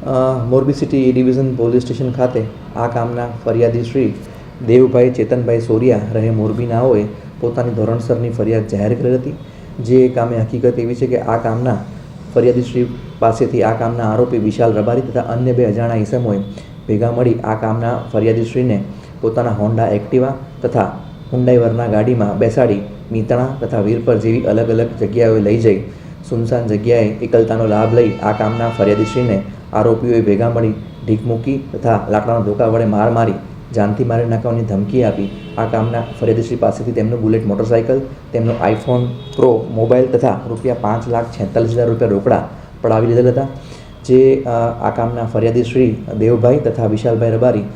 Morbi city division police station ખાતે આ કામના ફરિયાદી શ્રી દેવભાઈ ચેતનભાઈ સોરિયા રહે મોરબીનાઓએ પોતાની ધોરણસરની ફરિયાદ જાહેર કરેલ હતી. જે કામે હકીકત એવી છે કે આ કામના ફરિયાદી શ્રી પાસેથી આ કામના આરોપી વિશાલ રબારી તથા અન્ય 2 અજાણા ઇસમોએ ભેગા મળી આ કામના ફરિયાદી શ્રીને પોતાના હોન્ડા એક્ટિવા તથા હુન્ડાઈ વરના ગાડીમાં બેસાડી મીતણા તથા વીરપર જેવી અલગ અલગ જગ્યાઓએ લઈ જઈ સુનસાન જગ્યાએ એકલતાનો લાભ લઈ આ કામના ફરિયાદીશ્રીને આરોપીઓએ ભેગા મળી ઢીક મૂકી તથા લાકડાના ધોકા વડે માર મારી જાનથી મારી નાખવાની ધમકી આપી આ કામના ફરિયાદીશ્રી પાસેથી તેમનું બુલેટ મોટરસાઇકલ, તેમનો આઈફોન પ્રો મોબાઈલ તથા ₹5,46,000 રોકડા પડાવી લીધેલ હતા. જે આ કામના ફરિયાદીશ્રી દેવભાઈ તથા વિશાલભાઈ રબારી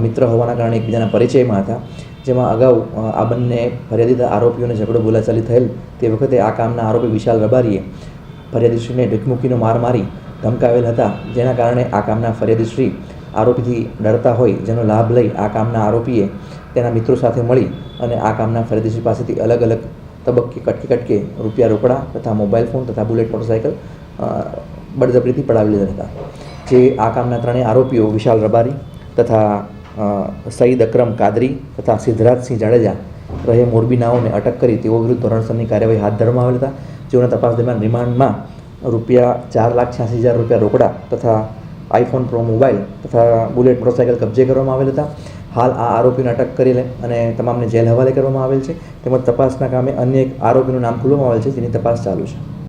મિત્ર હોવાના કારણે એકબીજાના પરિચયમાં હતા. જેમાં અગાઉ આ બંને ફરિયાદી આરોપીઓને ઝઘડો બોલાચાલી થયેલ તે વખતે આ કામના આરોપી વિશાલ રબારીએ ફરિયાદીશ્રીને ઢીકમૂકીનો માર મારી ધમકાવેલ હતા. જેના કારણે આ કામના ફરિયાદીશ્રી આરોપીથી ડરતા હોય જેનો લાભ લઈ આ કામના આરોપીએ તેના મિત્રો સાથે મળી અને આ કામના ફરિયાદીશ્રી પાસેથી અલગ અલગ તબક્કે કટકે રૂપિયા રોકડા તથા મોબાઈલ ફોન તથા બુલેટ મોટરસાઇકલ બળજબરીથી પડાવી લીધા હતા. જે આ કામના 3 આરોપીઓ વિશાલ રબારી તથા સઈદ અકરમ કાદરી તથા સિદ્ધરાજસિંહ જાડેજા રહે મોરબીનાઓને અટક કરી તેઓ વિરુદ્ધ ધોરણસરની કાર્યવાહી હાથ ધરવામાં આવેલ હતા. જેઓના તપાસ દરમિયાન રિમાન્ડમાં ₹4,86,000 રોકડા તથા આઈફોન પ્રો મોબાઈલ તથા બુલેટ મોટરસાઇકલ કબજે કરવામાં આવેલ હતા. હાલ આ આરોપીને અટક કરી અને તમામને જેલ હવાલે કરવામાં આવેલ છે. તેમજ તપાસના કામે અન્ય એક આરોપીનું નામ ખુલવામાં આવેલ છે જેની તપાસ ચાલુ છે.